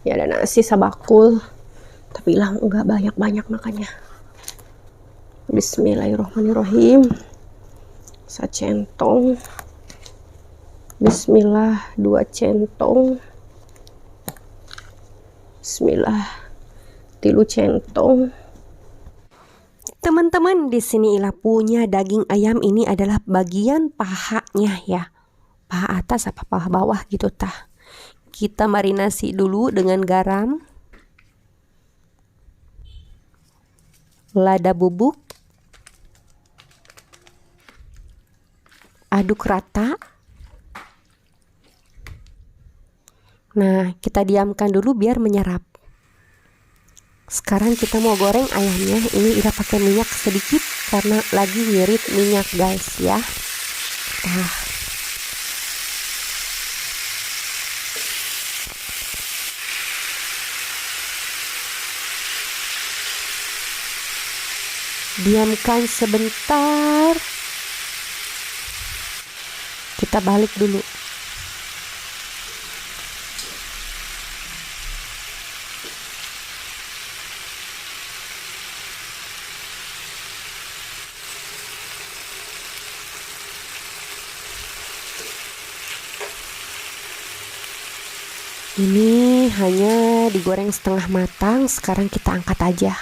Ya ada nasi sabakul, tapi lah enggak banyak-banyak makannya. Bismillahirrahmanirrahim. Sacentong. Bismillah 2 centong. Bismillah 3 centong. Teman-teman, di sini Ila punya daging ayam. Ini adalah bagian pahanya ya. Paha atas apa paha bawah gitu tah. Kita marinasi dulu dengan garam, lada bubuk, aduk rata. Nah, kita diamkan dulu biar menyerap. Sekarang kita mau goreng ayamnya. Ini Ira pakai minyak sedikit karena lagi ngirit minyak guys ya. Nah, diamkan sebentar. Kita balik dulu. Ini hanya digoreng setengah matang. Sekarang kita angkat aja.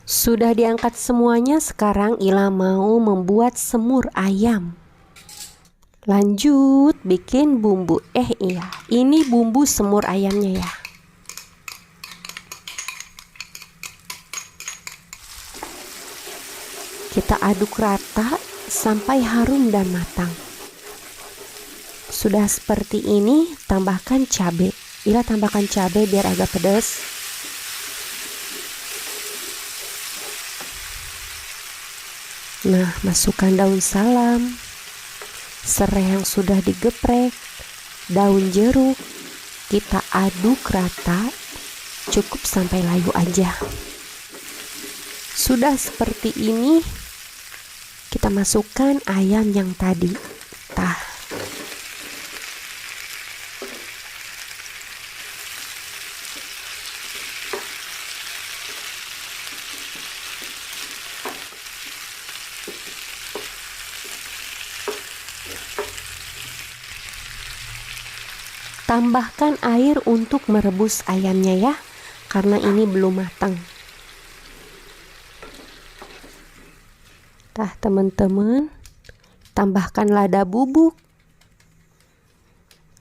Sudah diangkat semuanya, sekarang Ila mau membuat semur ayam. Lanjut bikin bumbu. Iya, ini bumbu semur ayamnya ya. Kita aduk rata sampai harum dan matang. Sudah seperti ini, tambahkan cabai. Ila tambahkan cabai biar agak pedas. Nah, masukkan daun salam, serai yang sudah digeprek, daun jeruk. Kita aduk rata, cukup sampai layu aja. Sudah seperti ini, kita masukkan ayam yang tadi. Tah. Tambahkan air untuk merebus ayamnya ya, karena ini belum matang. Tah teman-teman, tambahkan lada bubuk.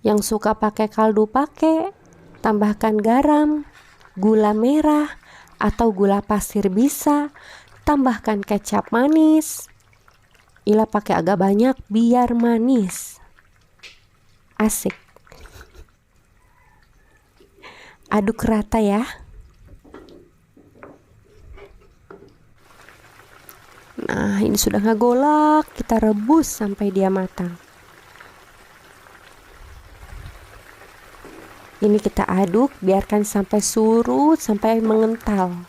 Yang suka pakai kaldu pakai, tambahkan garam, gula merah atau gula pasir bisa, tambahkan kecap manis. Ila pakai agak banyak biar manis. Asik. Aduk rata ya. Nah, ini sudah ngegolak, kita rebus sampai dia matang. Ini kita aduk, biarkan sampai surut, sampai mengental.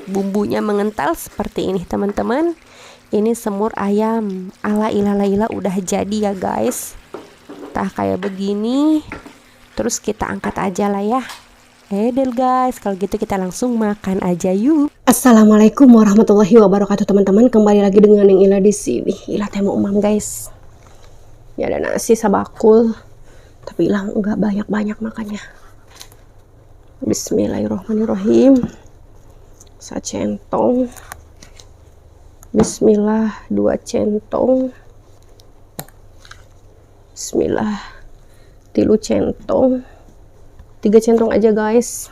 Bumbunya mengental seperti ini teman-teman. Ini semur ayam ala Ila udah jadi ya guys. Tah kayak begini. Terus kita angkat aja lah ya. Edel guys, kalau gitu kita langsung makan aja yuk. Assalamualaikum warahmatullahi wabarakatuh teman-teman. Kembali lagi dengan yang Ila di sini. Ila temu umam guys. Ya ada nasi sabakul, tapi Ila enggak banyak-banyak makannya. Bismillahirrahmanirrahim. Sacentong. Bismillah 2 centong. Bismillah 3 centong. 3 centong aja guys.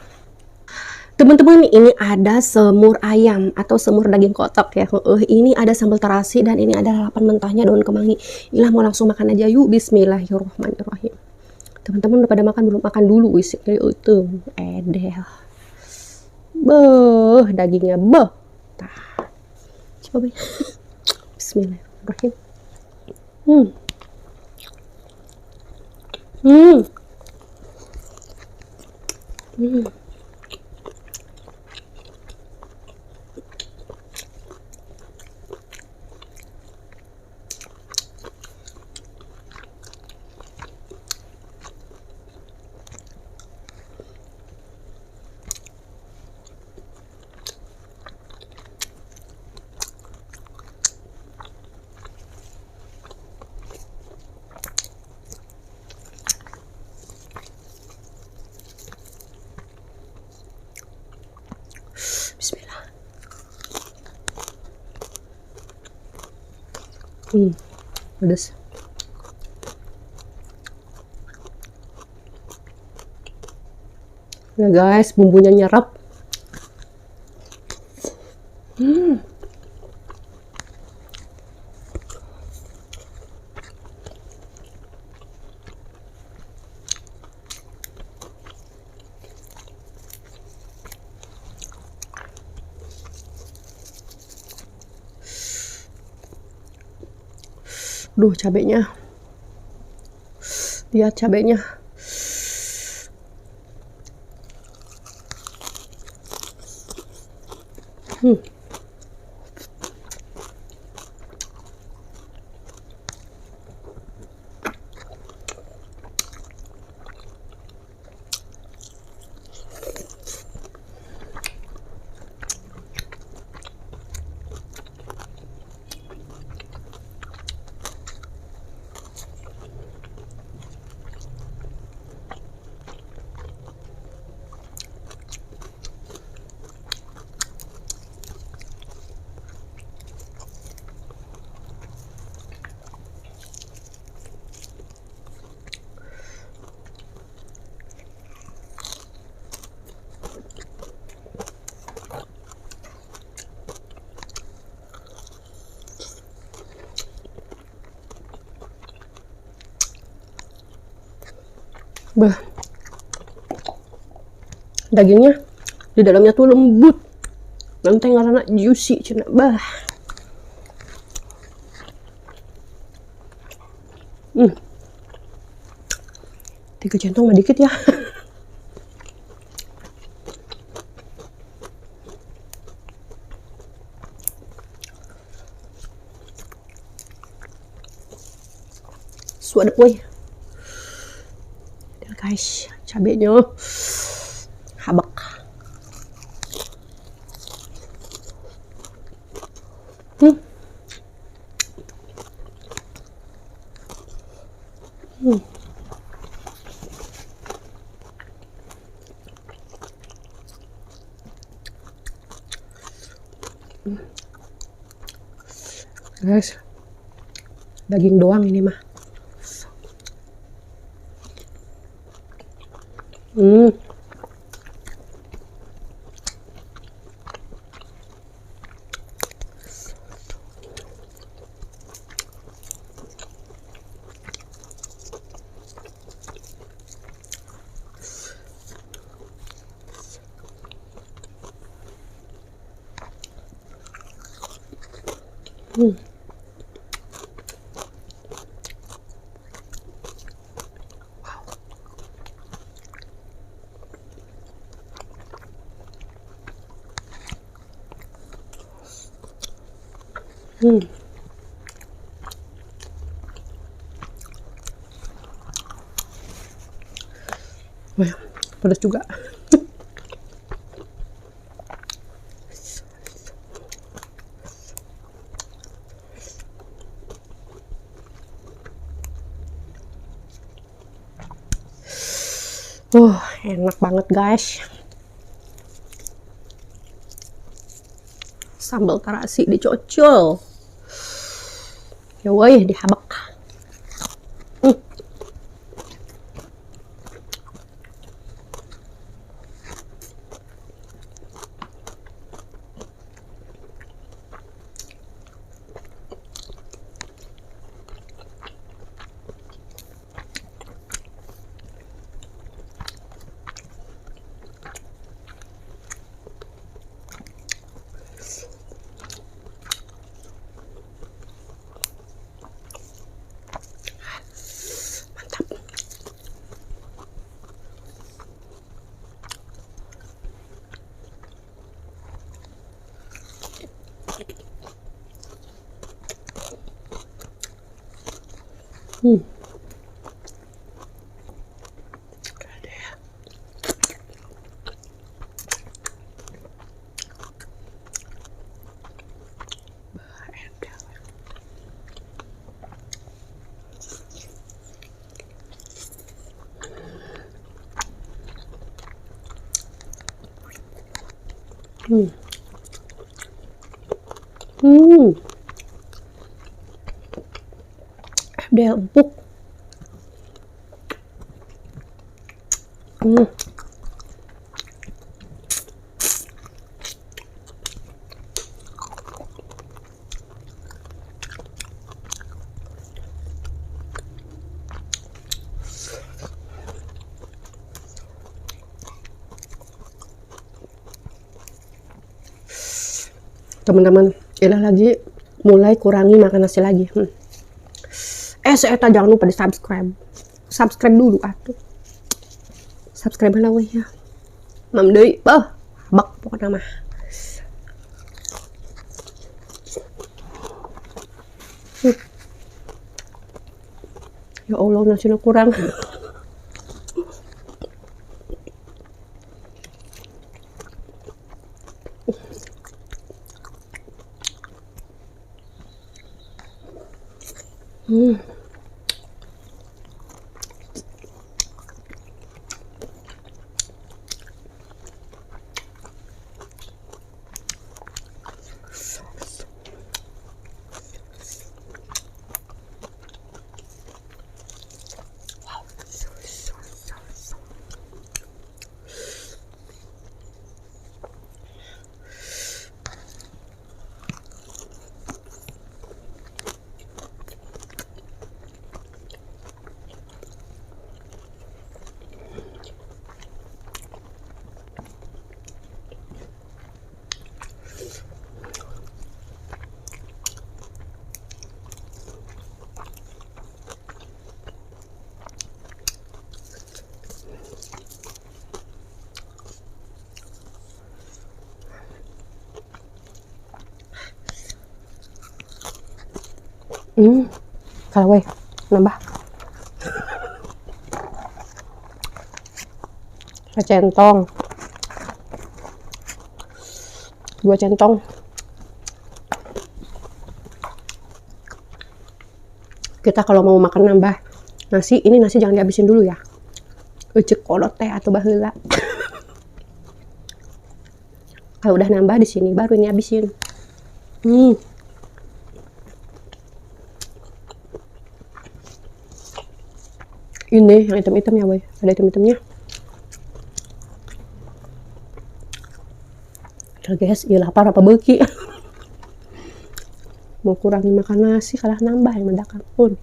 Teman-teman, ini ada semur ayam atau semur daging kotak ya. Ini ada sambal terasi dan ini ada lalapan mentahnya daun kemangi. Ila mau langsung makan aja yuk. Bismillahirrahmanirrahim. Teman-teman udah pada makan belum? Makan dulu isi dari utuh. Edel. Beuh, dagingnya beuh. Tah. Coba. Bismillahirrahmanirrahim. Pedes. Ya guys, bumbunya nyerap. Duh, cabenya. Lihat cabenya. Bah, dagingnya di dalamnya tuh lembut, nanti karena juicy cina. Bah, tiga centong mah dikit ya. Suadep woi. Guys, cabenya habak. Guys, daging doang ini mah. Wah, pedas juga. Enak banget guys. Sambal terasi dicocol. Ya woi, dihabak. model empuk. Teman-teman, Ila lagi mulai kurangi makan nasi lagi. Seeta jangan lupa di subscribe dulu atuh. Subscribe lah weh ya. Mam deui, bak pokoknya mah. Ya Allah, nasinya kurang. Kalau weh nambah secentong, 2 centong. Kita kalau mau makan nambah nasi, ini nasi jangan dihabisin dulu ya. Cek kolot teh atau baheula. Kalau udah nambah di sini baru ini habisin. Ini yang hitam-hitam ya, boy. Ada hitam-hitamnya. Guys, iya lapar apa beki. Mau kurangi makan nasi kalah nambah yang mendakan pun.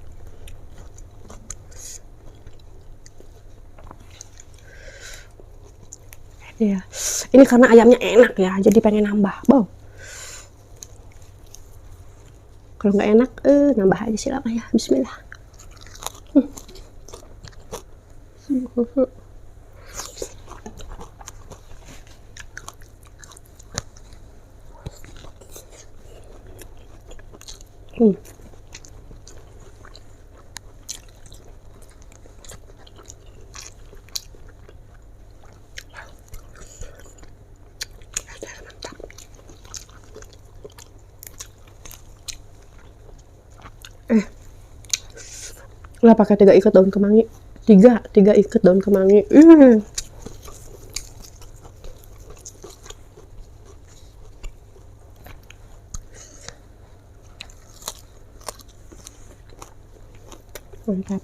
Ya, ini karena ayamnya enak ya, jadi pengen nambah. Wow. Kalau nggak enak, nambah aja silakan ya. Bismillah. Lah pakai 3 ikat daun kemangi. 3 ikat daun kemangi. Mantap.